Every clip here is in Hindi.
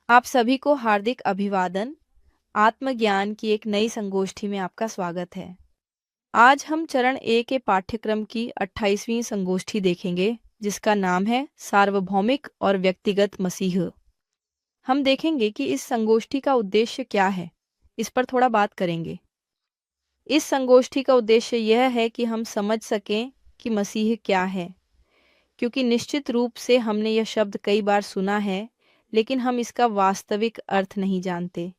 आप सभी को हार्दिक अभिवादन। आत्मज्ञान की एक नई संगोष्ठी में आपका स्वागत है। आज हम चरण ए के पाठ्यक्रम की 28वीं संगोष्ठी देखेंगे, जिसका नाम है सार्वभौमिक और व्यक्तिगत मसीह। हम देखेंगे कि इस संगोष्ठी का उद्देश्य क्या है, इस पर थोड़ा बात करेंगे। इस संगोष्ठी का उद्देश्य यह है कि हम समझ सकें कि मसीह क्या है, क्योंकि निश्चित रूप से हमने यह शब्द कई बार सुना है, लेकिन हम इसका वास्तविक अर्थ नहीं जानते।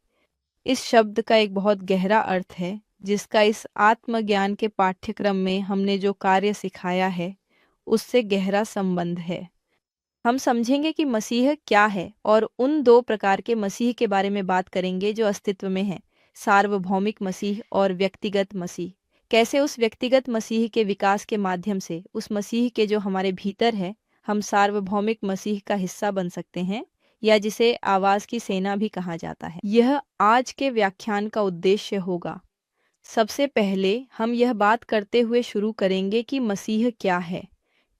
इस शब्द का एक बहुत गहरा अर्थ है, जिसका इस आत्मज्ञान के पाठ्यक्रम में हमने जो कार्य सिखाया है, उससे गहरा संबंध है। हम समझेंगे कि मसीह क्या है और उन दो प्रकार के मसीह के बारे में बात करेंगे जो अस्तित्व में हैं, सार्वभौमिक मसीह और व्यक्तिगत मसीह। कैसे उस व्यक्तिगत मसीह के विकास के माध्यम से उस मसीह के जो हमारे भीतर है, हम सार्वभौमिक मसीह का हिस्सा बन सकते हैं, या जिसे आवाज की सेना भी कहा जाता है। यह आज के व्याख्यान का उद्देश्य होगा। सबसे पहले हम यह बात करते हुए शुरू करेंगे कि मसीह क्या है,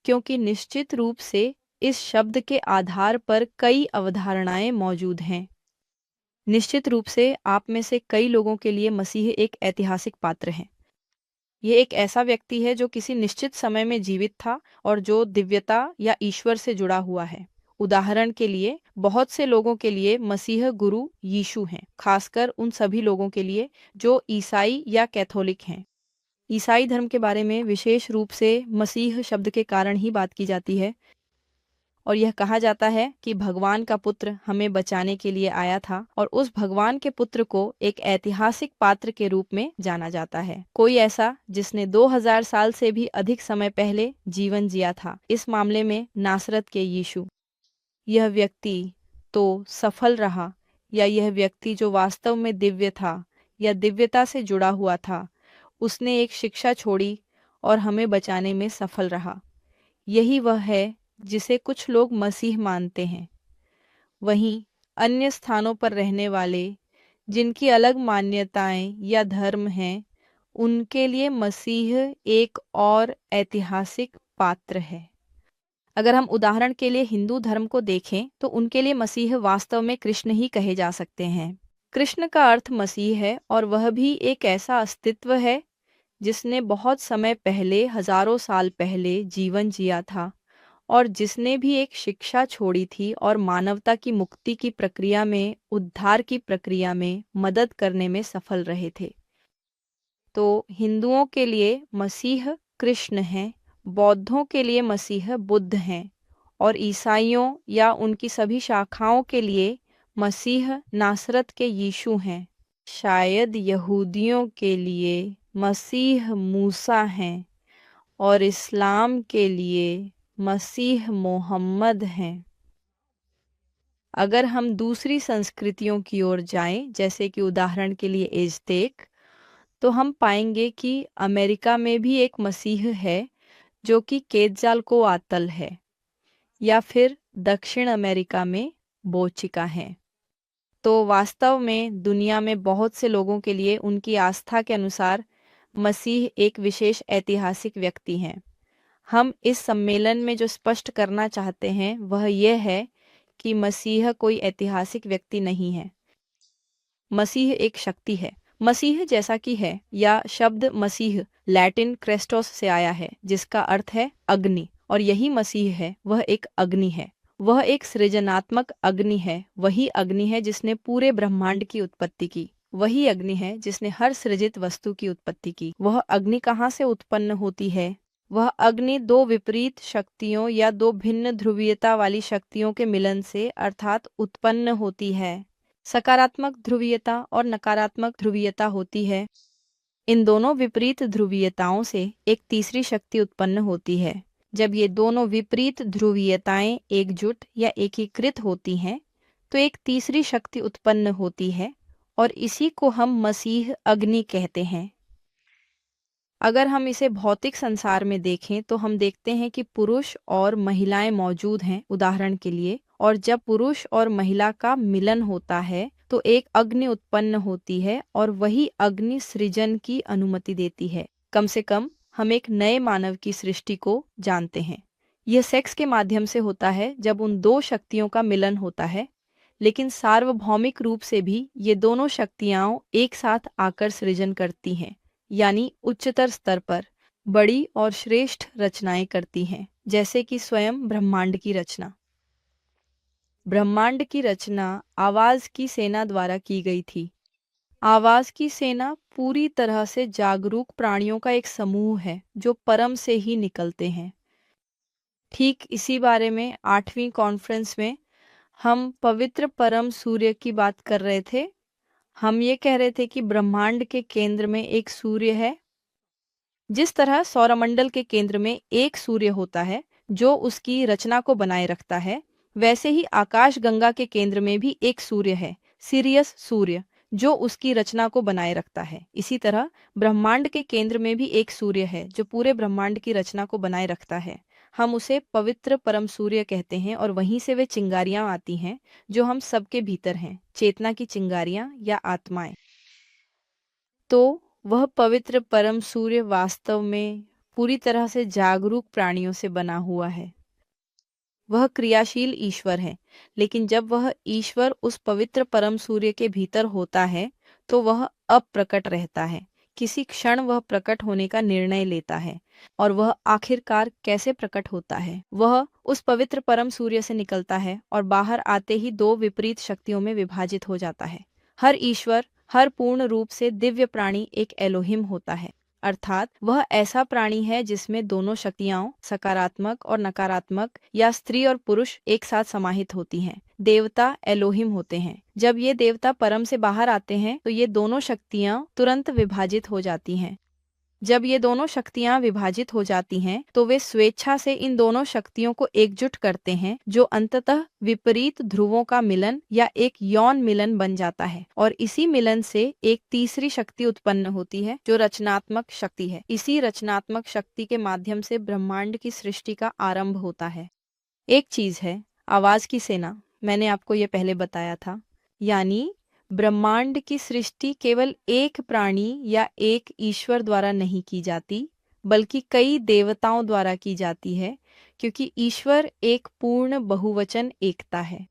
क्योंकि निश्चित रूप से इस शब्द के आधार पर कई अवधारणाएं मौजूद हैं। निश्चित रूप से आप में से कई लोगों के लिए मसीह एक ऐतिहासिक पात्र है। ये एक ऐसा व्यक्ति है जो किसी निश्चित समय में जीवित था और जो दिव्यता या ईश्वर से जुड़ा हुआ है। उदाहरण के लिए, बहुत से लोगों के लिए मसीह गुरु यीशु हैं, खासकर उन सभी लोगों के लिए जो ईसाई या कैथोलिक हैं। ईसाई धर्म के बारे में विशेष रूप से मसीह शब्द के कारण ही बात की जाती है, और यह कहा जाता है कि भगवान का पुत्र हमें बचाने के लिए आया था, और उस भगवान के पुत्र को एक ऐतिहासिक पात्र के रूप में जाना जाता है। कोई ऐसा जिसने 2000 साल से भी अधिक समय पहले जीवन जिया था, इस मामले में नासरत के यीशु। यह व्यक्ति तो सफल रहा, या यह व्यक्ति जो वास्तव में दिव्य था या दिव्यता से जुड़ा हुआ था, उसने एक शिक्षा छोड़ी और हमें बचाने में सफल रहा। यही वह है जिसे कुछ लोग मसीह मानते हैं। वहीं अन्य स्थानों पर रहने वाले जिनकी अलग मान्यताएं या धर्म हैं, उनके लिए मसीह एक और ऐतिहासिक पात्र है। अगर हम उदाहरण के लिए हिंदू धर्म को देखें, तो उनके लिए मसीह वास्तव में कृष्ण ही कहे जा सकते हैं। कृष्ण का अर्थ मसीह है, और वह भी एक ऐसा अस्तित्व है जिसने बहुत समय पहले, हजारों साल पहले जीवन जिया था, और जिसने भी एक शिक्षा छोड़ी थी और मानवता की मुक्ति की प्रक्रिया में, उद्धार की प्रक्रिया में मदद करने में सफल रहे थे। तो हिंदुओं के लिए मसीह कृष्ण हैं, बौद्धों के लिए मसीह बुद्ध हैं, और ईसाइयों या उनकी सभी शाखाओं के लिए मसीह नासरत के यीशु हैं। शायद यहूदियों के लिए मसीह मूसा हैं, और इस्लाम के लिए मसीह मोहम्मद हैं। अगर हम दूसरी संस्कृतियों की ओर जाएं, जैसे कि उदाहरण के लिए एज़्टेक, तो हम पाएंगे कि अमेरिका में भी एक मसीह है जो कि केत्जालकोआत्ल है, या फिर दक्षिण अमेरिका में बोचिका है। तो वास्तव में दुनिया में बहुत से लोगों के लिए उनकी आस्था के अनुसार मसीह एक विशेष ऐतिहासिक व्यक्ति हैं। हम इस सम्मेलन में जो स्पष्ट करना चाहते हैं वह यह है कि मसीह कोई ऐतिहासिक व्यक्ति नहीं है। मसीह एक शक्ति है। मसीह जैसा कि है, या शब्द मसीह लैटिन क्रेस्टोस से आया है, जिसका अर्थ है अग्नि, और यही मसीह है। वह एक अग्नि है। वह एक सृजनात्मक अग्नि है। वही अग्नि है जिसने पूरे ब्रह्मांड की उत्पत्ति की। वही अग्नि है जिसने हर सृजित वस्तु की उत्पत्ति की। वह अग्नि कहाँ से उत्पन्न होती है? वह अग्नि दो विपरीत शक्तियों या दो भिन्न ध्रुवीयता वाली शक्तियों के मिलन से अर्थात उत्पन्न होती है। सकारात्मक ध्रुवीयता और नकारात्मक ध्रुवीयता होती है। इन दोनों विपरीत ध्रुवीयताओं से एक तीसरी शक्ति उत्पन्न होती है। जब ये दोनों विपरीत ध्रुवीयताएं एकजुट या एकीकृत होती हैं, तो एक तीसरी शक्ति उत्पन्न होती है, और इसी को हम मसीह अग्नि कहते हैं। अगर हम इसे भौतिक संसार में देखें, तो हम देखते हैं कि पुरुष और महिलाएं मौजूद हैं, उदाहरण के लिए, और जब पुरुष और महिला का मिलन होता है तो एक अग्नि उत्पन्न होती है, और वही अग्नि सृजन की अनुमति देती है। कम से कम हम एक नए मानव की सृष्टि को जानते हैं। यह सेक्स के माध्यम से होता है, जब उन दो शक्तियों का मिलन होता है, लेकिन सार्वभौमिक रूप से भी ये दोनों शक्तियां एक साथ आकर सृजन करती हैं, यानी उच्चतर स्तर पर बड़ी और श्रेष्ठ रचनाएं करती हैं, जैसे कि स्वयं ब्रह्मांड की रचना। ब्रह्मांड की रचना आवाज की सेना द्वारा की गई थी। आवाज की सेना पूरी तरह से जागरूक प्राणियों का एक समूह है जो परम से ही निकलते हैं। ठीक इसी बारे में 8वीं कॉन्फ्रेंस में हम पवित्र परम सूर्य की बात कर रहे थे। हम ये कह रहे थे कि ब्रह्मांड के केंद्र में एक सूर्य है। जिस तरह सौरमंडल के केंद्र में एक सूर्य होता है जो उसकी रचना को बनाए रखता है, वैसे ही आकाश गंगा के केंद्र में भी एक सूर्य है, सिरियस सूर्य, जो उसकी रचना को बनाए रखता है। इसी तरह ब्रह्मांड के केंद्र में भी एक सूर्य है जो पूरे ब्रह्मांड की रचना को बनाए रखता है। हम उसे पवित्र परम सूर्य कहते हैं और वहीं से वे चिंगारियां आती हैं जो हम सबके भीतर हैं, चेतना की चिंगारियां या आत्माएं। तो वह पवित्र परम सूर्य वास्तव में पूरी तरह से जागरूक प्राणियों से बना हुआ है। वह क्रियाशील ईश्वर है, लेकिन जब वह ईश्वर उस पवित्र परम सूर्य के भीतर होता है तो वह अप्रकट रहता है। किसी क्षण वह प्रकट होने का निर्णय लेता है। और वह आखिरकार कैसे प्रकट होता है? वह उस पवित्र परम सूर्य से निकलता है और बाहर आते ही दो विपरीत शक्तियों में विभाजित हो जाता है। हर ईश्वर, हर पूर्ण रूप से दिव्य प्राणी एक एलोहिम होता है, अर्थात वह ऐसा प्राणी है जिसमें दोनों शक्तियां, सकारात्मक और नकारात्मक या स्त्री और पुरुष, एक साथ समाहित होती हैं। देवता एलोहिम होते हैं। जब ये देवता परम से बाहर आते हैं तो ये दोनों शक्तियां तुरंत विभाजित हो जाती हैं। जब ये दोनों शक्तियां विभाजित हो जाती हैं तो वे स्वेच्छा से इन दोनों शक्तियों को एकजुट करते हैं, जो अंततः विपरीत ध्रुवों का मिलन या एक यौन मिलन बन जाता है। और इसी मिलन से एक तीसरी शक्ति उत्पन्न होती है जो रचनात्मक शक्ति है। इसी रचनात्मक शक्ति के माध्यम से ब्रह्मांड की सृष्टि का आरंभ होता है। एक चीज है आवाज की सेना, मैंने आपको ये पहले बताया था, यानी ब्रह्मांड की सृष्टि केवल एक प्राणी या एक ईश्वर द्वारा नहीं की जाती, बल्कि कई देवताओं द्वारा की जाती है, क्योंकि ईश्वर एक पूर्ण बहुवचन एकता है।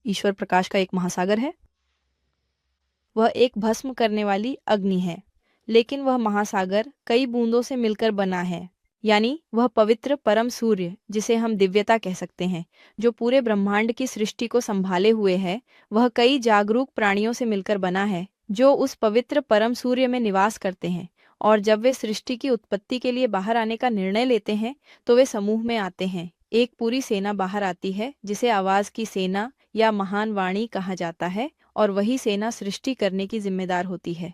ईश्वर प्रकाश का एक महासागर है। वह एक भस्म करने वाली अग्नि है, लेकिन वह महासागर कई बूंदों से मिलकर बना है, यानी वह पवित्र परम सूर्य, जिसे हम दिव्यता कह सकते हैं, जो पूरे ब्रह्मांड की सृष्टि को संभाले हुए है, वह कई जागरूक प्राणियों से मिलकर बना है जो उस पवित्र परम सूर्य में निवास करते हैं। और जब वे सृष्टि की उत्पत्ति के लिए बाहर आने का निर्णय लेते हैं तो वे समूह में आते हैं। एक पूरी सेना बाहर आती है जिसे आवाज की सेना या महान वाणी कहा जाता है, और वही सेना सृष्टि करने की जिम्मेदार होती है।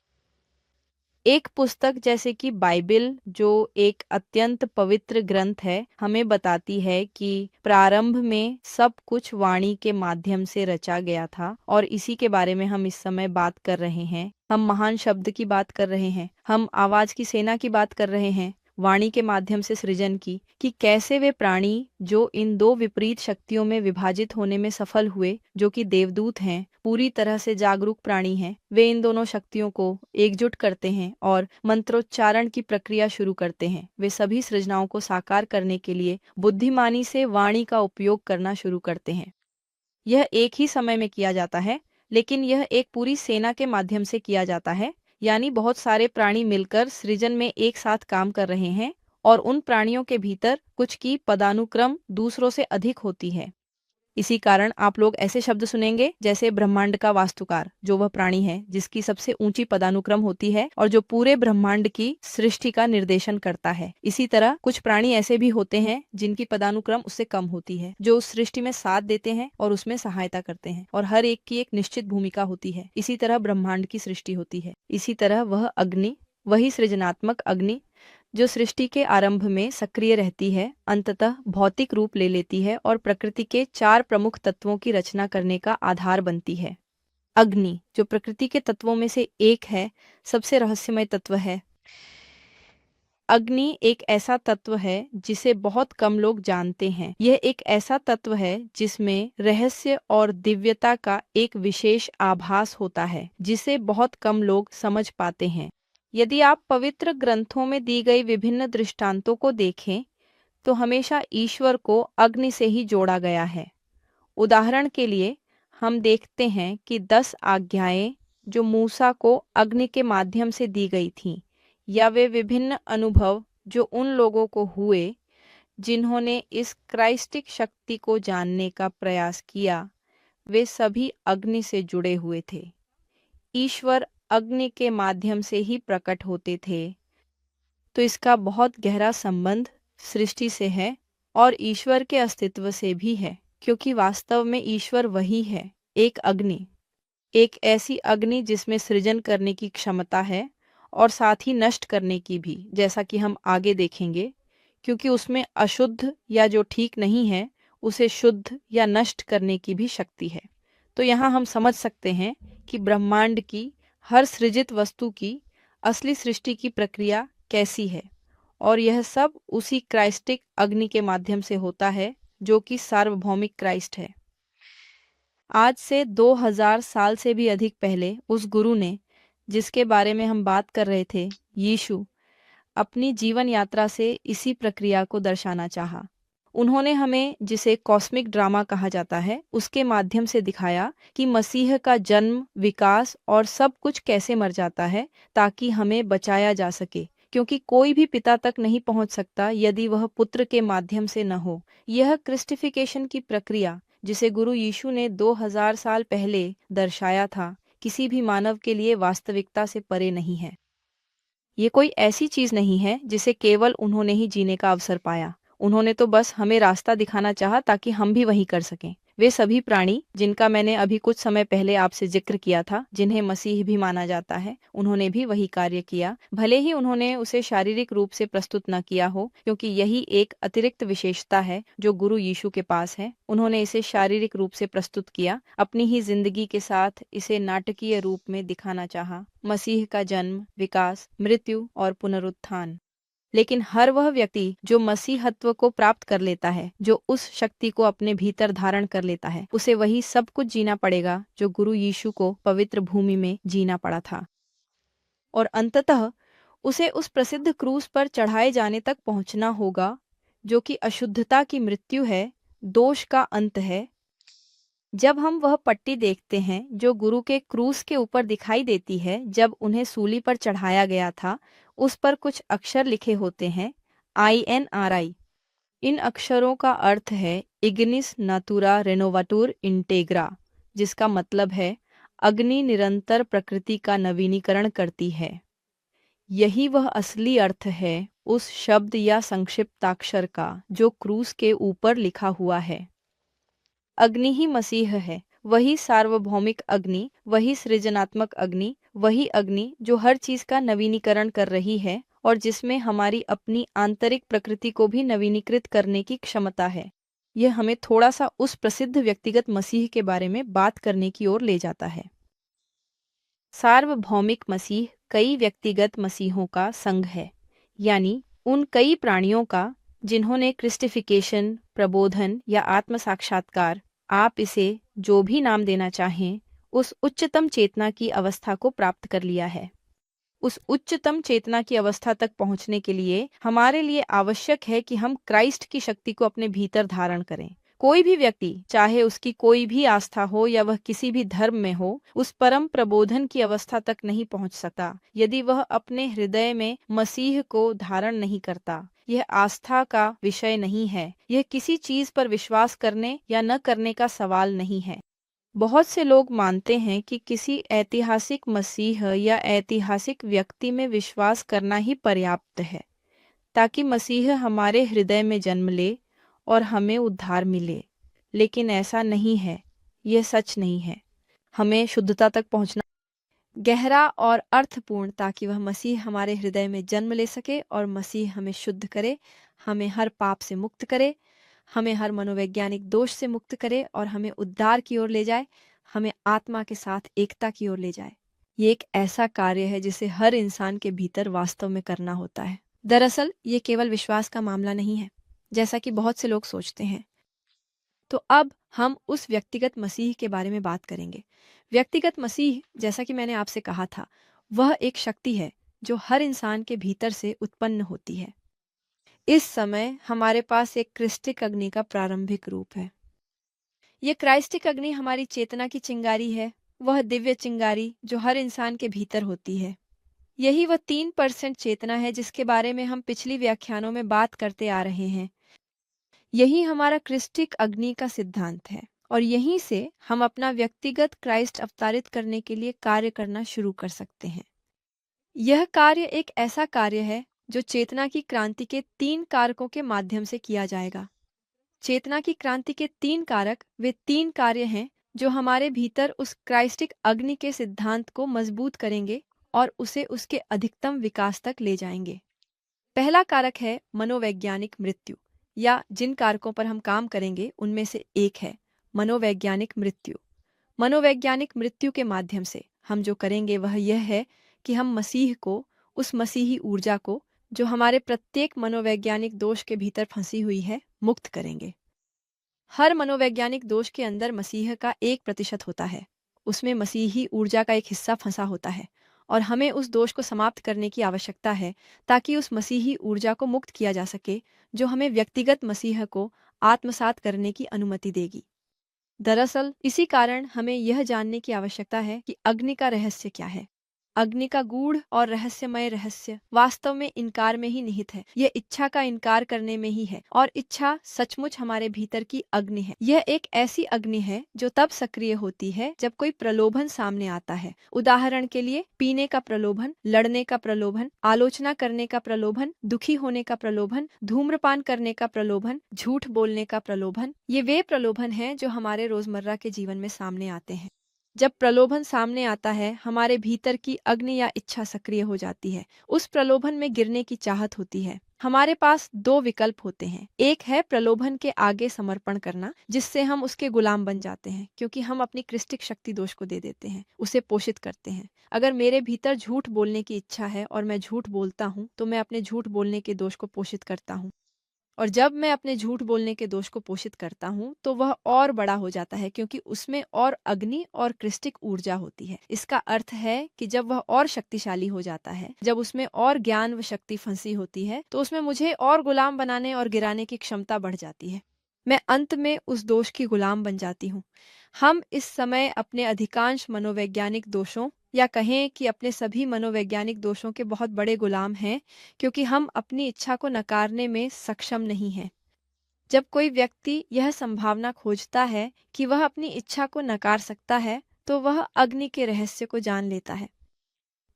एक पुस्तक जैसे कि बाइबिल, जो एक अत्यंत पवित्र ग्रंथ है, हमें बताती है कि प्रारंभ में सब कुछ वाणी के माध्यम से रचा गया था, और इसी के बारे में हम इस समय बात कर रहे हैं। हम महान शब्द की बात कर रहे हैं, हम आवाज की सेना की बात कर रहे हैं, वाणी के माध्यम से सृजन की, कि कैसे वे प्राणी जो इन दो विपरीत शक्तियों में विभाजित होने में सफल हुए, जो कि देवदूत हैं, पूरी तरह से जागरूक प्राणी हैं, वे इन दोनों शक्तियों को एकजुट करते हैं और मंत्रोच्चारण की प्रक्रिया शुरू करते हैं। वे सभी सृजनाओं को साकार करने के लिए बुद्धिमानी से वाणी का उपयोग करना शुरू करते हैं। यह एक ही समय में किया जाता है, लेकिन यह एक पूरी सेना के माध्यम से किया जाता है, यानी बहुत सारे प्राणी मिलकर सृजन में एक साथ काम कर रहे हैं, और उन प्राणियों के भीतर कुछ की पदानुक्रम दूसरों से अधिक होती है। इसी कारण आप लोग ऐसे शब्द सुनेंगे जैसे ब्रह्मांड का वास्तुकार, जो वह प्राणी है जिसकी सबसे ऊंची पदानुक्रम होती है और जो पूरे ब्रह्मांड की सृष्टि का निर्देशन करता है। इसी तरह कुछ प्राणी ऐसे भी होते हैं जिनकी पदानुक्रम उससे कम होती है, जो उस सृष्टि में साथ देते हैं और उसमें सहायता करते हैं, और हर एक की एक निश्चित भूमिका होती है। इसी तरह ब्रह्मांड की सृष्टि होती है। इसी तरह वह अग्नि, वही सृजनात्मक अग्नि जो सृष्टि के आरंभ में सक्रिय रहती है, अंततः भौतिक रूप ले लेती है और प्रकृति के 4 प्रमुख तत्वों की रचना करने का आधार बनती है। अग्नि, जो प्रकृति के तत्वों में से एक है, सबसे रहस्यमय तत्व है। अग्नि एक ऐसा तत्व है जिसे बहुत कम लोग जानते हैं। यह एक ऐसा तत्व है जिसमें रहस्य और दिव्यता का एक विशेष आभास होता है, जिसे बहुत कम लोग समझ पाते हैं। यदि आप पवित्र ग्रंथों में दी गई विभिन्न दृष्टांतों को देखें तो हमेशा ईश्वर को अग्नि से ही जोड़ा गया है। उदाहरण के लिए हम देखते हैं कि 10 आज्ञाएं जो मूसा को अग्नि के माध्यम से दी गई थीं, या वे विभिन्न अनुभव जो उन लोगों को हुए जिन्होंने इस क्राइस्टिक शक्ति को जानने का प्रयास किया, वे सभी अग्नि से जुड़े हुए थे। ईश्वर अग्नि के माध्यम से ही प्रकट होते थे, तो इसका बहुत गहरा संबंध सृष्टि से है और ईश्वर के अस्तित्व से भी है, क्योंकि वास्तव में ईश्वर वही है, एक अग्नि, एक ऐसी अग्नि जिसमें सृजन करने की क्षमता है और साथ ही नष्ट करने की भी, जैसा कि हम आगे देखेंगे, क्योंकि उसमें अशुद्ध या जो ठीक नहीं है उसे शुद्ध या नष्ट करने की भी शक्ति है। तो यहाँ हम समझ सकते हैं कि ब्रह्मांड की हर सृजित वस्तु की असली सृष्टि की प्रक्रिया कैसी है, और यह सब उसी क्राइस्टिक अग्नि के माध्यम से होता है जो कि सार्वभौमिक क्राइस्ट है। आज से 2000 साल से भी अधिक पहले उस गुरु ने, जिसके बारे में हम बात कर रहे थे, यीशु, अपनी जीवन यात्रा से इसी प्रक्रिया को दर्शाना चाहा। उन्होंने हमें, जिसे कॉस्मिक ड्रामा कहा जाता है, उसके माध्यम से दिखाया कि मसीह का जन्म, विकास और सब कुछ कैसे मर जाता है ताकि हमें बचाया जा सके, क्योंकि कोई भी पिता तक नहीं पहुंच सकता यदि वह पुत्र के माध्यम से न हो। यह क्रिस्टिफिकेशन की प्रक्रिया, जिसे गुरु यीशु ने 2000 साल पहले दर्शाया था, किसी भी मानव के लिए वास्तविकता से परे नहीं है। ये कोई ऐसी चीज नहीं है जिसे केवल उन्होंने ही जीने का अवसर पाया। उन्होंने तो बस हमें रास्ता दिखाना चाहा ताकि हम भी वही कर सकें। वे सभी प्राणी जिनका मैंने अभी कुछ समय पहले आपसे जिक्र किया था, जिन्हें मसीह भी माना जाता है, उन्होंने भी वही कार्य किया, भले ही उन्होंने उसे शारीरिक रूप से प्रस्तुत न किया हो, क्योंकि यही एक अतिरिक्त विशेषता है जो गुरु यीशु के पास है। उन्होंने इसे शारीरिक रूप से प्रस्तुत किया, अपनी ही जिंदगी के साथ इसे नाटकीय रूप में दिखाना चाहा। मसीह का जन्म, विकास, मृत्यु और पुनरुत्थान। लेकिन हर वह व्यक्ति जो मसीहत्व को प्राप्त कर लेता है, जो उस शक्ति को अपने भीतर धारण कर लेता है, उसे वही सब कुछ जीना पड़ेगा जो गुरु यीशु को पवित्र भूमि में जीना पड़ा था। और अंततः उसे उस प्रसिद्ध क्रूस पर चढ़ाए जाने तक पहुंचना होगा, जो कि अशुद्धता की मृत्यु है, दोष का अंत है। जब हम वह पट्टी देखते हैं जो गुरु के क्रूस के ऊपर दिखाई देती है जब उन्हें सूली पर चढ़ाया गया था, उस पर कुछ अक्षर लिखे होते हैं, INRI। इन अक्षरों का अर्थ है इग्निस नातुरा रेनोवाटुर इंटेग्रा, जिसका मतलब है अग्नि निरंतर प्रकृति का नवीनीकरण करती है। यही वह असली अर्थ है उस शब्द या संक्षिप्ताक्षर का जो क्रूस के ऊपर लिखा हुआ है। अग्नि ही मसीह है, वही सार्वभौमिक अग्नि, वही सृजनात्मक अग्नि, वही अग्नि जो हर चीज का नवीनीकरण कर रही है और जिसमें हमारी अपनी आंतरिक प्रकृति को भी नवीनीकृत करने की क्षमता है। यह हमें थोड़ा सा उस प्रसिद्ध व्यक्तिगत मसीह के बारे में बात करने की ओर ले जाता है। सार्वभौमिक मसीह कई व्यक्तिगत मसीहों का संघ है, यानी उन कई प्राणियों का जिन्होंने क्रिस्टिफिकेशन, प्रबोधन या आत्म साक्षात्कार, आप इसे जो भी नाम देना चाहें, उस उच्चतम चेतना की अवस्था को प्राप्त कर लिया है। उस उच्चतम चेतना की अवस्था तक पहुंचने के लिए हमारे लिए आवश्यक है कि हम क्राइस्ट की शक्ति को अपने भीतर धारण करें। कोई भी व्यक्ति, चाहे उसकी कोई भी आस्था हो या वह किसी भी धर्म में हो, उस परम प्रबोधन की अवस्था तक नहीं पहुंच सकता यदि वह अपने हृदय में मसीह को धारण नहीं करता। यह आस्था का विषय नहीं है, यह किसी चीज पर विश्वास करने या न करने का सवाल नहीं है। बहुत से लोग मानते हैं कि किसी ऐतिहासिक मसीह या ऐतिहासिक व्यक्ति में विश्वास करना ही पर्याप्त है ताकि मसीह हमारे हृदय में जन्म ले और हमें उद्धार मिले। लेकिन ऐसा नहीं है, यह सच नहीं है। हमें शुद्धता तक पहुंचना गहरा और अर्थपूर्ण, ताकि वह मसीह हमारे हृदय में जन्म ले सके और मसीह हमें शुद्ध करे, हमें हर पाप से मुक्त करे, हमें हर मनोवैज्ञानिक दोष से मुक्त करे और हमें उद्धार की ओर ले जाए, हमें आत्मा के साथ एकता की ओर ले जाए। ये एक ऐसा कार्य है जिसे हर इंसान के भीतर वास्तव में करना होता है। दरअसल ये केवल विश्वास का मामला नहीं है, जैसा कि बहुत से लोग सोचते हैं। तो अब हम उस व्यक्तिगत मसीह के बारे में बात करेंगे। व्यक्तिगत मसीह, जैसा कि मैंने आपसे कहा था, वह एक शक्ति है जो हर इंसान के भीतर से उत्पन्न होती है। इस समय हमारे पास एक क्रिस्टिक अग्नि का प्रारंभिक रूप है। ये क्राइस्टिक अग्नि हमारी चेतना की चिंगारी है, वह दिव्य चिंगारी जो हर इंसान के भीतर होती है। यही वह 3% चेतना है जिसके बारे में हम पिछली व्याख्यानों में बात करते आ रहे हैं। यही हमारा क्रिस्टिक अग्नि का सिद्धांत है और यहीं से हम अपना व्यक्तिगत क्राइस्ट अवतारित करने के लिए कार्य करना शुरू कर सकते हैं। यह कार्य एक ऐसा कार्य है जो चेतना की क्रांति के 3 कारकों के माध्यम से किया जाएगा। चेतना की क्रांति के 3 कारक वे 3 कार्य हैं जो हमारे भीतर उस क्राइस्टिक अग्नि के सिद्धांत को मजबूत करेंगे और उसे उसके अधिकतम विकास तक ले जाएंगे। पहला कारक है मनोवैज्ञानिक मृत्यु, या जिन कारकों पर हम काम करेंगे उनमें से एक है मनोवैज्ञानिक मृत्यु। मनोवैज्ञानिक मृत्यु के माध्यम से हम जो करेंगे वह यह है कि हम मसीह को, उस मसीही ऊर्जा को जो हमारे प्रत्येक मनोवैज्ञानिक दोष के भीतर फंसी हुई है, मुक्त करेंगे। हर मनोवैज्ञानिक दोष के अंदर मसीह का 1% होता है, उसमें मसीही ऊर्जा का एक हिस्सा फंसा होता है और हमें उस दोष को समाप्त करने की आवश्यकता है ताकि उस मसीही ऊर्जा को मुक्त किया जा सके जो हमें व्यक्तिगत मसीह को आत्मसात करने की अनुमति देगी। दरअसल इसी कारण हमें यह जानने की आवश्यकता है कि अग्नि का रहस्य क्या है। अग्नि का गूढ़ और रहस्यमय रहस्य वास्तव में इनकार में ही निहित है। यह इच्छा का इनकार करने में ही है और इच्छा सचमुच हमारे भीतर की अग्नि है। यह एक ऐसी अग्नि है जो तब सक्रिय होती है जब कोई प्रलोभन सामने आता है। उदाहरण के लिए पीने का प्रलोभन, लड़ने का प्रलोभन, आलोचना करने का प्रलोभन, दुखी होने का प्रलोभन, धूम्रपान करने का प्रलोभन, झूठ बोलने का प्रलोभन। ये वे प्रलोभन हैं जो हमारे रोजमर्रा के जीवन में सामने आते हैं। जब प्रलोभन सामने आता है, हमारे भीतर की अग्नि या इच्छा सक्रिय हो जाती है। उस प्रलोभन में गिरने की चाहत होती है। हमारे पास 2 विकल्प होते हैं। एक है प्रलोभन के आगे समर्पण करना, जिससे हम उसके गुलाम बन जाते हैं क्योंकि हम अपनी क्रिस्टिक शक्ति दोष को दे देते हैं, उसे पोषित करते हैं। अगर मेरे भीतर झूठ बोलने की इच्छा है और मैं झूठ बोलता हूँ तो मैं अपने झूठ बोलने के दोष को पोषित करता हूँ, और जब मैं अपने झूठ बोलने के दोष को पोषित करता हूँ तो वह और बड़ा हो जाता है क्योंकि उसमें और अग्नि और क्रिस्टिक ऊर्जा होती है। इसका अर्थ है कि जब वह और शक्तिशाली हो जाता है, जब उसमें और ज्ञान व शक्ति फंसी होती है, तो उसमें मुझे और गुलाम बनाने और गिराने की क्षमता बढ़ जाती है। मैं अंत में उस दोष की गुलाम बन जाती हूँ। हम इस समय अपने अधिकांश मनोवैज्ञानिक दोषों, या कहें कि अपने सभी मनोवैज्ञानिक दोषों के बहुत बड़े गुलाम हैं क्योंकि हम अपनी इच्छा को नकारने में सक्षम नहीं हैं। जब कोई व्यक्ति यह संभावना खोजता है कि वह अपनी इच्छा को नकार सकता है तो वह अग्नि के रहस्य को जान लेता है,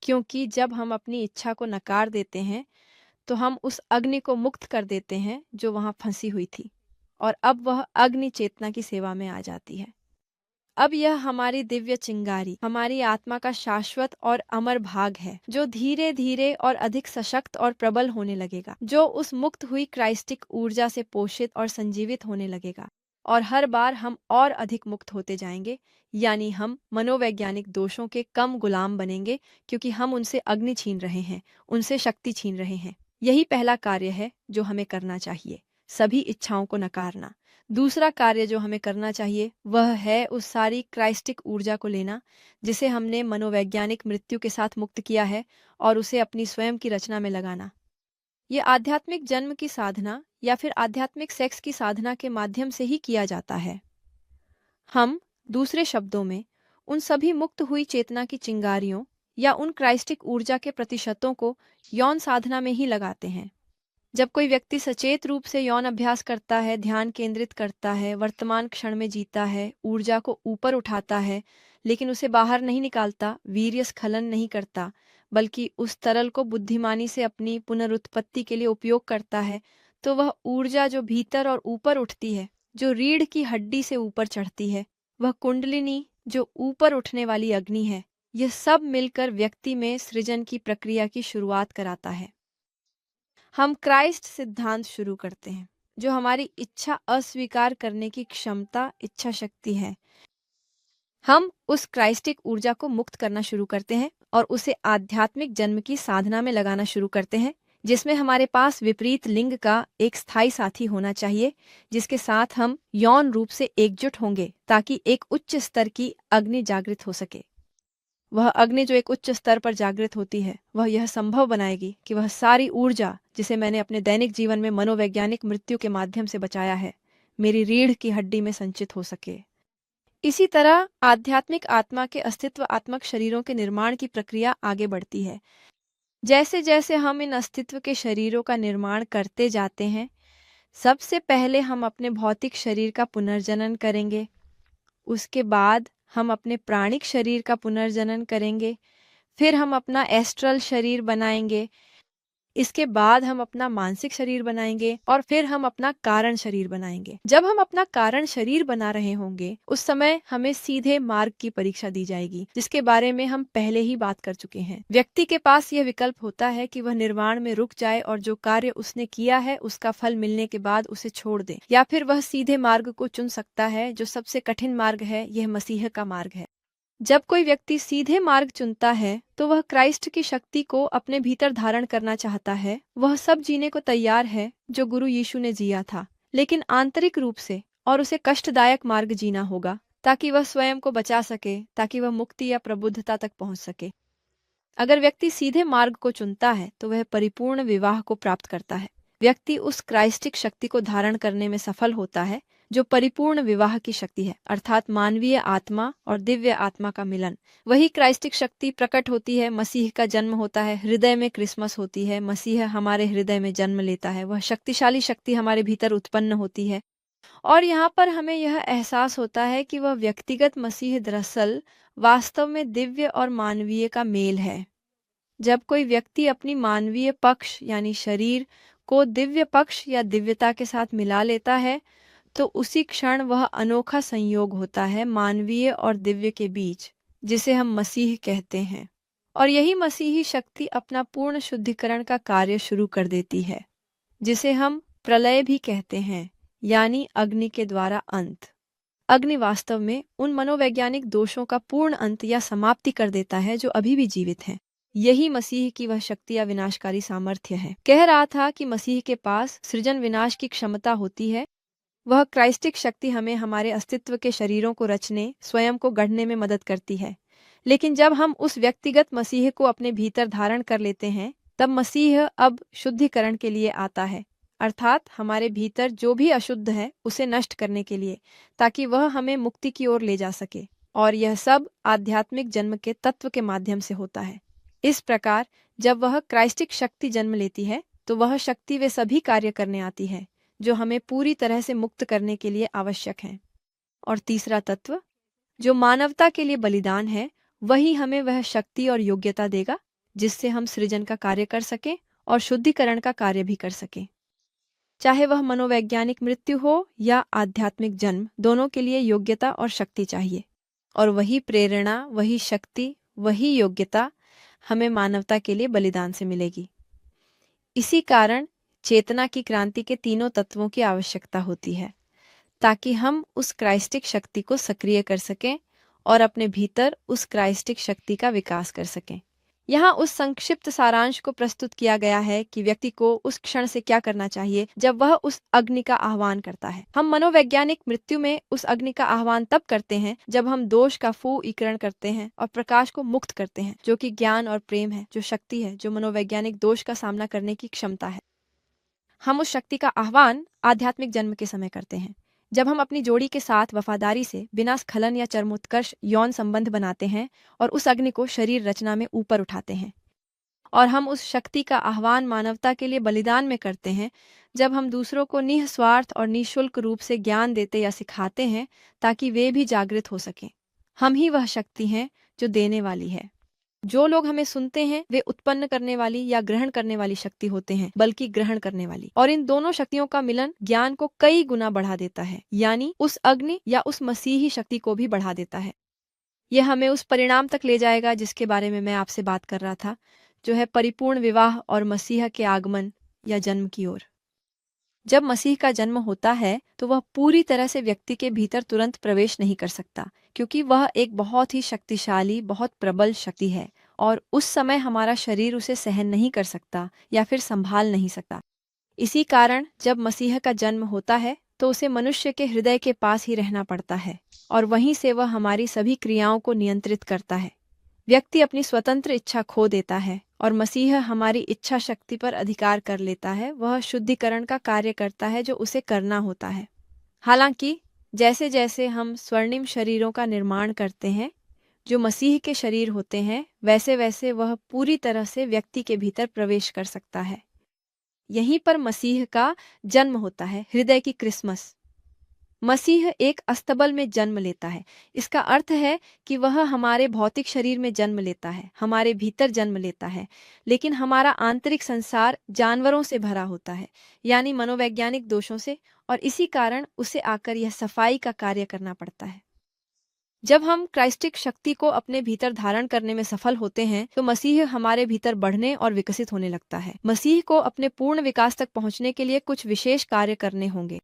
क्योंकि जब हम अपनी इच्छा को नकार देते हैं तो हम उस अग्नि को मुक्त कर देते हैं जो वहां फंसी हुई थी, और अब वह अग्नि चेतना की सेवा में आ जाती है। अब यह हमारी दिव्य चिंगारी, हमारी आत्मा का शाश्वत और अमर भाग है जो धीरे धीरे और अधिक सशक्त और प्रबल होने लगेगा, जो उस मुक्त हुई क्राइस्टिक ऊर्जा से पोषित और संजीवित होने लगेगा। और हर बार हम और अधिक मुक्त होते जाएंगे, यानी हम मनोवैज्ञानिक दोषों के कम गुलाम बनेंगे क्योंकि हम उनसे अग्नि छीन रहे हैं, उनसे शक्ति छीन रहे हैं। यही पहला कार्य है जो हमें करना चाहिए, सभी इच्छाओं को नकारना। दूसरा कार्य जो हमें करना चाहिए वह है उस सारी क्राइस्टिक ऊर्जा को लेना जिसे हमने मनोवैज्ञानिक मृत्यु के साथ मुक्त किया है और उसे अपनी स्वयं की रचना में लगाना। ये आध्यात्मिक जन्म की साधना या फिर आध्यात्मिक सेक्स की साधना के माध्यम से ही किया जाता है। हम, दूसरे शब्दों में, उन सभी मुक्त हुई चेतना की चिंगारियों या उन क्राइस्टिक ऊर्जा के प्रतिशतों को यौन साधना में ही लगाते हैं। जब कोई व्यक्ति सचेत रूप से यौन अभ्यास करता है, ध्यान केंद्रित करता है, वर्तमान क्षण में जीता है, ऊर्जा को ऊपर उठाता है लेकिन उसे बाहर नहीं निकालता, वीर्य स्खलन नहीं करता, बल्कि उस तरल को बुद्धिमानी से अपनी पुनरुत्पत्ति के लिए उपयोग करता है, तो वह ऊर्जा जो भीतर और ऊपर उठती है, जो रीढ़ की हड्डी से ऊपर चढ़ती है, वह कुंडलिनी जो ऊपर उठने वाली अग्नि है, यह सब मिलकर व्यक्ति में सृजन की प्रक्रिया की शुरुआत कराता है। हम क्राइस्ट सिद्धांत शुरू करते हैं जो हमारी इच्छा अस्वीकार करने की क्षमता, इच्छा शक्ति है। हम उस क्राइस्टिक ऊर्जा को मुक्त करना शुरू करते हैं और उसे आध्यात्मिक जन्म की साधना में लगाना शुरू करते हैं, जिसमें हमारे पास विपरीत लिंग का एक स्थायी साथी होना चाहिए जिसके साथ हम यौन रूप से एकजुट होंगे ताकि एक उच्च स्तर की अग्नि जागृत हो सके। वह अग्नि जो एक उच्च स्तर पर जागृत होती है, वह यह संभव बनाएगी कि वह सारी ऊर्जा जिसे मैंने अपने दैनिक जीवन में मनोवैज्ञानिक मृत्यु के माध्यम से बचाया है, मेरी रीढ़ की हड्डी में संचित हो सके। इसी तरह आध्यात्मिक आत्मा के अस्तित्वात्मक शरीरों के निर्माण की प्रक्रिया आगे बढ़ती है। जैसे जैसे हम इन अस्तित्व के शरीरों का निर्माण करते जाते हैं, सबसे पहले हम अपने भौतिक शरीर का पुनर्जनन करेंगे। उसके बाद हम अपने प्राणिक शरीर का पुनर्जनन करेंगे। फिर हम अपना एस्ट्रल शरीर बनाएंगे। इसके बाद हम अपना मानसिक शरीर बनाएंगे और फिर हम अपना कारण शरीर बनाएंगे। जब हम अपना कारण शरीर बना रहे होंगे, उस समय हमें सीधे मार्ग की परीक्षा दी जाएगी, जिसके बारे में हम पहले ही बात कर चुके हैं। व्यक्ति के पास यह विकल्प होता है कि वह निर्वाण में रुक जाए और जो कार्य उसने किया है उसका फल मिलने के बाद उसे छोड़ दे, या फिर वह सीधे मार्ग को चुन सकता है, जो सबसे कठिन मार्ग है। यह मसीह का मार्ग है। जब कोई व्यक्ति सीधे मार्ग चुनता है तो वह क्राइस्ट की शक्ति को अपने भीतर धारण करना चाहता है। वह सब जीने को तैयार है जो गुरु यीशु ने जिया था, लेकिन आंतरिक रूप से, और उसे कष्टदायक मार्ग जीना होगा ताकि वह स्वयं को बचा सके, ताकि वह मुक्ति या प्रबुद्धता तक पहुंच सके। अगर व्यक्ति सीधे मार्ग को चुनता है तो वह परिपूर्ण विवाह को प्राप्त करता है। व्यक्ति उस क्राइस्टिक शक्ति को धारण करने में सफल होता है जो परिपूर्ण विवाह की शक्ति है, अर्थात मानवीय आत्मा और दिव्य आत्मा का मिलन। वही क्राइस्टिक शक्ति प्रकट होती है। मसीह का जन्म होता है, हृदय में क्रिसमस होती है। मसीह हमारे हृदय में जन्म लेता है। वह शक्तिशाली शक्ति हमारे भीतर उत्पन्न होती है, और यहाँ पर हमें यह एहसास होता है कि वह व्यक्तिगत मसीह दरअसल वास्तव में दिव्य और मानवीय का मेल है। जब कोई व्यक्ति अपनी मानवीय पक्ष यानी शरीर को दिव्य पक्ष या दिव्यता के साथ मिला लेता है, तो उसी क्षण वह अनोखा संयोग होता है मानवीय और दिव्य के बीच, जिसे हम मसीह कहते हैं। और यही मसीही शक्ति अपना पूर्ण शुद्धिकरण का कार्य शुरू कर देती है, जिसे हम प्रलय भी कहते हैं, यानी अग्नि के द्वारा अंत। अग्नि वास्तव में उन मनोवैज्ञानिक दोषों का पूर्ण अंत या समाप्ति कर देता है जो अभी भी जीवित हैं। यही मसीह की वह शक्ति या विनाशकारी सामर्थ्य है। कह रहा था कि मसीह के पास सृजन विनाश की क्षमता होती है। वह क्राइस्टिक शक्ति हमें हमारे अस्तित्व के शरीरों को रचने, स्वयं को गढ़ने में मदद करती है। लेकिन जब हम उस व्यक्तिगत मसीह को अपने भीतर धारण कर लेते हैं, तब मसीह अब शुद्धिकरण के लिए आता है, अर्थात हमारे भीतर जो भी अशुद्ध है उसे नष्ट करने के लिए, ताकि वह हमें मुक्ति की ओर ले जा सके। और यह सब आध्यात्मिक जन्म के तत्व के माध्यम से होता है। इस प्रकार जब वह क्राइस्टिक शक्ति जन्म लेती है, तो वह शक्ति वे सभी कार्य करने आती है जो हमें पूरी तरह से मुक्त करने के लिए आवश्यक हैं। और तीसरा तत्व, जो मानवता के लिए बलिदान है, वही हमें वह शक्ति और योग्यता देगा जिससे हम सृजन का कार्य कर सकें और शुद्धिकरण का कार्य भी कर सकें। चाहे वह मनोवैज्ञानिक मृत्यु हो या आध्यात्मिक जन्म, दोनों के लिए योग्यता और शक्ति चाहिए। और वही प्रेरणा, वही शक्ति, वही योग्यता हमें मानवता के लिए बलिदान से मिलेगी। इसी कारण चेतना की क्रांति के तीनों तत्वों की आवश्यकता होती है, ताकि हम उस क्राइस्टिक शक्ति को सक्रिय कर सकें और अपने भीतर उस क्राइस्टिक शक्ति का विकास कर सकें। यहाँ उस संक्षिप्त सारांश को प्रस्तुत किया गया है कि व्यक्ति को उस क्षण से क्या करना चाहिए जब वह उस अग्नि का आह्वान करता है। हम मनोवैज्ञानिक मृत्यु में उस अग्नि का आह्वान तब करते हैं जब हम दोष का फूईकरण करते हैं और प्रकाश को मुक्त करते हैं, जो कि ज्ञान और प्रेम है, जो शक्ति है, जो मनोवैज्ञानिक दोष का सामना करने की क्षमता है। हम उस शक्ति का आह्वान आध्यात्मिक जन्म के समय करते हैं, जब हम अपनी जोड़ी के साथ वफादारी से बिना स्खलन या चरमोत्कर्ष यौन संबंध बनाते हैं और उस अग्नि को शरीर रचना में ऊपर उठाते हैं। और हम उस शक्ति का आह्वान मानवता के लिए बलिदान में करते हैं, जब हम दूसरों को निस्वार्थ और निःशुल्क रूप से ज्ञान देते या सिखाते हैं ताकि वे भी जागृत हो सकें। हम ही वह शक्ति हैं जो देने वाली है। जो लोग हमें सुनते हैं वे उत्पन्न करने वाली या ग्रहण करने वाली शक्ति होते हैं, बल्कि ग्रहण करने वाली। और इन दोनों शक्तियों का मिलन ज्ञान को कई गुना बढ़ा देता है, यानी उस अग्नि या उस मसीही शक्ति को भी बढ़ा देता है। यह हमें उस परिणाम तक ले जाएगा जिसके बारे में मैं आपसे बात कर रहा था, जो है परिपूर्ण विवाह और मसीह के आगमन या जन्म की ओर। जब मसीह का जन्म होता है तो वह पूरी तरह से व्यक्ति के भीतर तुरंत प्रवेश नहीं कर सकता, क्योंकि वह एक बहुत ही शक्तिशाली, बहुत प्रबल शक्ति है, और उस समय हमारा शरीर उसे सहन नहीं कर सकता या फिर संभाल नहीं सकता। इसी कारण जब मसीह का जन्म होता है तो उसे मनुष्य के हृदय के पास ही रहना पड़ता है, और वहीं से वह हमारी सभी क्रियाओं को नियंत्रित करता है। व्यक्ति अपनी स्वतंत्र इच्छा खो देता है और मसीह हमारी इच्छा शक्ति पर अधिकार कर लेता है। वह शुद्धिकरण का कार्य करता है जो उसे करना होता है। हालांकि जैसे जैसे हम स्वर्णिम शरीरों का निर्माण करते हैं जो मसीह के शरीर होते हैं, वैसे वैसे वह पूरी तरह से व्यक्ति के भीतर प्रवेश कर सकता है। यहीं पर मसीह का जन्म होता है, हृदय की क्रिसमस। मसीह एक अस्तबल में जन्म लेता है। इसका अर्थ है कि वह हमारे भौतिक शरीर में जन्म लेता है, हमारे भीतर जन्म लेता है, लेकिन हमारा आंतरिक संसार जानवरों से भरा होता है, यानी मनोवैज्ञानिक दोषों से, और इसी कारण उसे आकर यह सफाई का कार्य करना पड़ता है। जब हम क्राइस्टिक शक्ति को अपने भीतर धारण करने में सफल होते हैं तो मसीह हमारे भीतर बढ़ने और विकसित होने लगता है। मसीह को अपने पूर्ण विकास तक पहुंचने के लिए कुछ विशेष कार्य करने होंगे।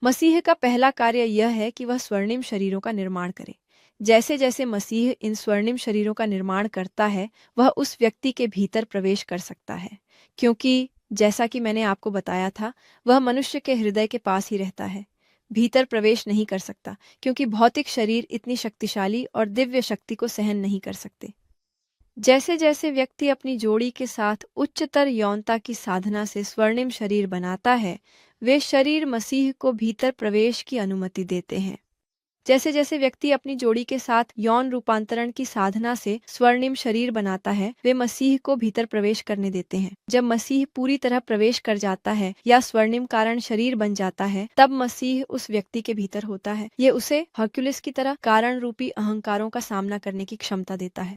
मसीह का पहला कार्य यह है कि वह स्वर्णिम शरीरों का निर्माण करे। जैसे जैसे मसीह इन स्वर्णिम शरीरों का निर्माण करता है, वह उस व्यक्ति के भीतर प्रवेश कर सकता है, क्योंकि जैसा कि मैंने आपको बताया था, वह मनुष्य के हृदय के पास ही रहता है, भीतर प्रवेश नहीं कर सकता, क्योंकि भौतिक शरीर इतनी शक्तिशाली और दिव्य शक्ति को सहन नहीं कर सकते। जैसे जैसे व्यक्ति अपनी जोड़ी के साथ उच्चतर यौनता की साधना से स्वर्णिम शरीर बनाता है, वे शरीर मसीह को भीतर प्रवेश की अनुमति देते हैं। जैसे जैसे व्यक्ति अपनी जोड़ी के साथ यौन रूपांतरण की साधना से स्वर्णिम शरीर बनाता है, वे मसीह को भीतर प्रवेश करने देते हैं। जब मसीह पूरी तरह प्रवेश कर जाता है या स्वर्णिम कारण शरीर बन जाता है, तब मसीह उस व्यक्ति के भीतर होता है। ये उसे हर्क्युलिस की तरह कारण रूपी अहंकारों का सामना करने की क्षमता देता है।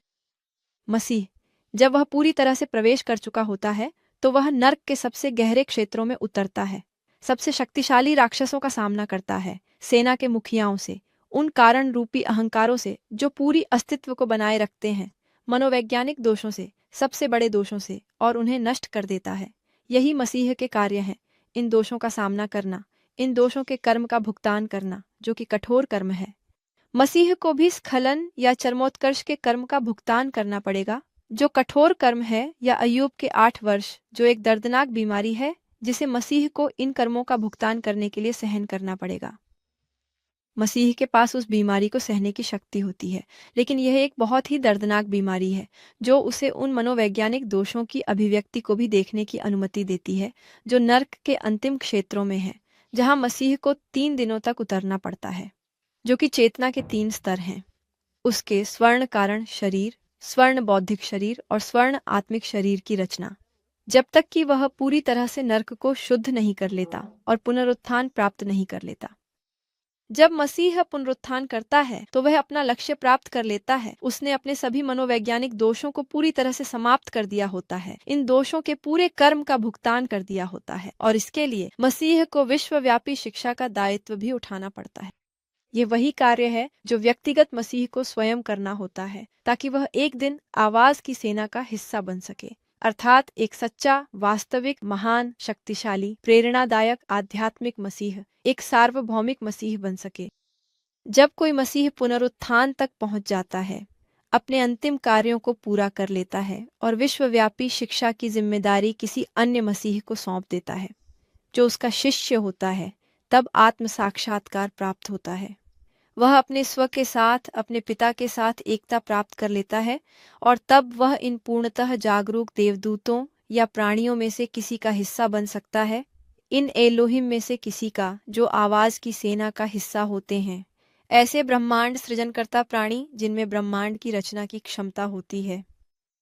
मसीह जब वह पूरी तरह से प्रवेश कर चुका होता है, तो वह नर्क के सबसे गहरे क्षेत्रों में उतरता है, सबसे शक्तिशाली राक्षसों का सामना करता है, सेना के मुखियाओं से, उन कारण रूपी अहंकारों से जो पूरी अस्तित्व को बनाए रखते हैं, मनोवैज्ञानिक दोषों से, सबसे बड़े दोषों से, और उन्हें नष्ट कर देता है। यही मसीह के कार्य हैं, इन दोषों का सामना करना, इन दोषों के कर्म का भुगतान करना, जो कि कठोर कर्म है। मसीह को भी स्खलन या चरमोत्कर्ष के कर्म का भुगतान करना पड़ेगा, जो कठोर कर्म है, या अय्यूब के 8 वर्ष, जो एक दर्दनाक बीमारी है जिसे मसीह को इन कर्मों का भुगतान करने के लिए सहन करना पड़ेगा। मसीह के पास उस बीमारी को सहने की शक्ति होती है, लेकिन यह एक बहुत ही दर्दनाक बीमारी है जो उसे उन मनोवैज्ञानिक दोषों की अभिव्यक्ति को भी देखने की अनुमति देती है जो नर्क के अंतिम क्षेत्रों में है, जहां मसीह को 3 दिनों तक उतरना पड़ता है, जो कि चेतना के 3 स्तर हैं। उसके स्वर्ण कारण शरीर, स्वर्ण बौद्धिक शरीर और स्वर्ण आत्मिक शरीर की रचना, जब तक कि वह पूरी तरह से नर्क को शुद्ध नहीं कर लेता और पुनरुत्थान प्राप्त नहीं कर लेता। जब मसीह पुनरुत्थान करता है तो वह अपना लक्ष्य प्राप्त कर लेता है। उसने अपने सभी मनोवैज्ञानिक दोषों को पूरी तरह से समाप्त कर दिया होता है, इन दोषों के पूरे कर्म का भुगतान कर दिया होता है, और इसके लिए मसीह को विश्वव्यापी शिक्षा का दायित्व भी उठाना पड़ता है। ये वही कार्य है जो व्यक्तिगत मसीह को स्वयं करना होता है, ताकि वह एक दिन आवाज की सेना का हिस्सा बन सके, अर्थात एक सच्चा, वास्तविक, महान, शक्तिशाली, प्रेरणादायक आध्यात्मिक मसीह, एक सार्वभौमिक मसीह बन सके। जब कोई मसीह पुनरुत्थान तक पहुंच जाता है, अपने अंतिम कार्यों को पूरा कर लेता है और विश्वव्यापी शिक्षा की जिम्मेदारी किसी अन्य मसीह को सौंप देता है, जो उसका शिष्य होता है, तब आत्म साक्षात्कार प्राप्त होता है। वह अपने स्व के साथ, अपने पिता के साथ एकता प्राप्त कर लेता है, और तब वह इन पूर्णतः जागरूक देवदूतों या प्राणियों में से किसी का हिस्सा बन सकता है, इन एलोहिम में से किसी का जो आवाज की सेना का हिस्सा होते हैं, ऐसे ब्रह्मांड सृजनकर्ता प्राणी जिनमें ब्रह्मांड की रचना की क्षमता होती है।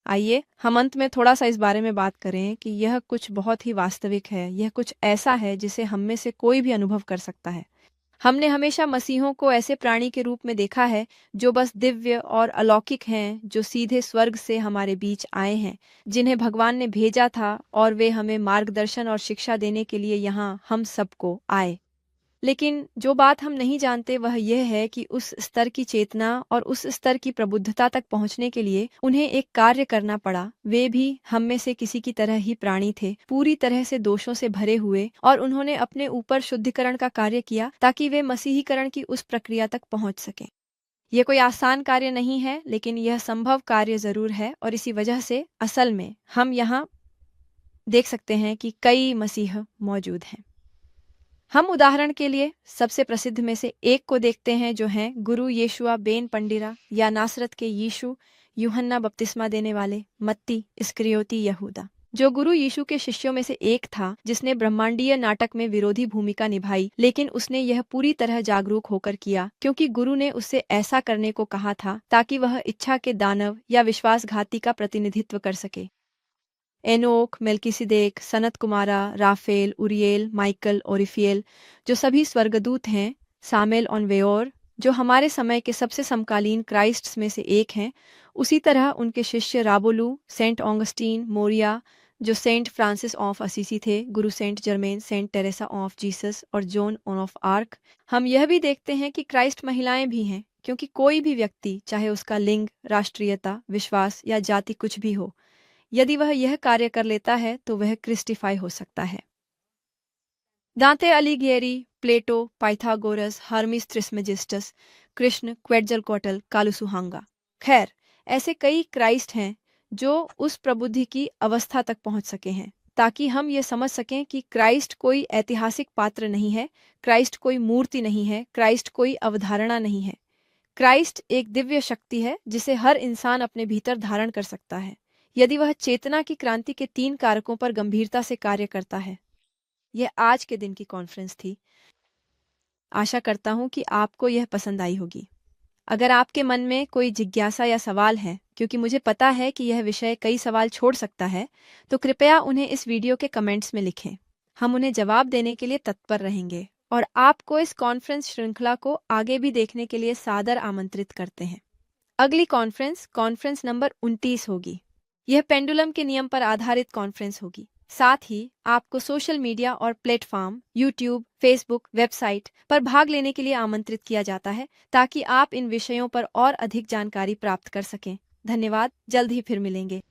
आइए हम अंत में थोड़ा सा इस बारे में बात करें कि यह कुछ बहुत ही वास्तविक है, यह कुछ ऐसा है जिसे हम में से कोई भी अनुभव कर सकता है। हमने हमेशा मसीहों को ऐसे प्राणी के रूप में देखा है जो बस दिव्य और अलौकिक हैं, जो सीधे स्वर्ग से हमारे बीच आए हैं, जिन्हें भगवान ने भेजा था, और वे हमें मार्गदर्शन और शिक्षा देने के लिए यहाँ हम सबको आए। लेकिन जो बात हम नहीं जानते वह यह है कि उस स्तर की चेतना और उस स्तर की प्रबुद्धता तक पहुंचने के लिए उन्हें एक कार्य करना पड़ा। वे भी हम में से किसी की तरह ही प्राणी थे, पूरी तरह से दोषों से भरे हुए, और उन्होंने अपने ऊपर शुद्धिकरण का कार्य किया ताकि वे मसीहीकरण की उस प्रक्रिया तक पहुंच सकें। यह कोई आसान कार्य नहीं है, लेकिन यह संभव कार्य जरूर है, और इसी वजह से असल में हम यहाँ देख सकते हैं कि कई मसीह मौजूद हैं। हम उदाहरण के लिए सबसे प्रसिद्ध में से एक को देखते हैं, जो हैं गुरु येशुआ बेन पंडिरा, या नासरत के यीशु, यूहन्ना बपतिस्मा देने वाले, मत्ती, इस्करियोती, यहूदा। जो गुरु यीशु के शिष्यों में से एक था, जिसने ब्रह्मांडीय नाटक में विरोधी भूमिका निभाई, लेकिन उसने यह पूरी तरह जागरूक होकर किया क्योंकि गुरु ने उससे ऐसा करने को कहा था ताकि वह इच्छा के दानव या विश्वासघाती का प्रतिनिधित्व कर सके। Enoch, Melchizedek, Sanat Kumara, Raphael, Uriel, Michael और इफियल, जो सभी स्वर्गदूत हैं, सामेल ऑन वेयोर, जो हमारे समय के सबसे समकालीन क्राइस्ट्स में से एक हैं, उसी तरह उनके शिष्य राबोलू, सेंट ऑगस्टीन, मोरिया, जो सेंट फ्रांसिस ऑफ असीसी थे, गुरु Saint Germain, Saint Teresa of Jesus और जॉन ऑफ आर्क। हम यह भी देखते हैं कि क्राइस्ट महिलाएं भी हैं, क्योंकि कोई भी व्यक्ति, चाहे उसका लिंग, राष्ट्रीयता, विश्वास या जाति कुछ भी हो, यदि वह यह कार्य कर लेता है तो वह क्रिस्टिफाई हो सकता है। दांते अलिघिएरी, प्लेटो, पाइथागोरस, हर्मिस त्रिस्मेजिस्टस, कृष्ण, क्वेट्ज़लकोट्ल, कालुसुहांगा। खैर, ऐसे कई क्राइस्ट हैं जो उस प्रबुद्धि की अवस्था तक पहुंच सके हैं ताकि हम ये समझ सकें कि क्राइस्ट कोई ऐतिहासिक पात्र नहीं है, क्राइस्ट कोई मूर्ति नहीं है, क्राइस्ट कोई अवधारणा नहीं है। क्राइस्ट एक दिव्य शक्ति है जिसे हर इंसान अपने भीतर धारण कर सकता है, यदि वह चेतना की क्रांति के 3 कारकों पर गंभीरता से कार्य करता है। यह आज के दिन की कॉन्फ्रेंस थी। आशा करता हूं कि आपको यह पसंद आई होगी। अगर आपके मन में कोई जिज्ञासा या सवाल है, क्योंकि मुझे पता है कि यह विषय कई सवाल छोड़ सकता है, तो कृपया उन्हें इस वीडियो के कमेंट्स में लिखें। हम उन्हें जवाब देने के लिए तत्पर रहेंगे और आपको इस कॉन्फ्रेंस श्रृंखला को आगे भी देखने के लिए सादर आमंत्रित करते हैं। अगली कॉन्फ्रेंस नंबर 29 होगी। यह पेंडुलम के नियम पर आधारित कॉन्फ्रेंस होगी। साथ ही आपको सोशल मीडिया और प्लेटफॉर्म, यूट्यूब, फेसबुक, वेबसाइट पर भाग लेने के लिए आमंत्रित किया जाता है ताकि आप इन विषयों पर और अधिक जानकारी प्राप्त कर सकें। धन्यवाद, जल्द ही फिर मिलेंगे।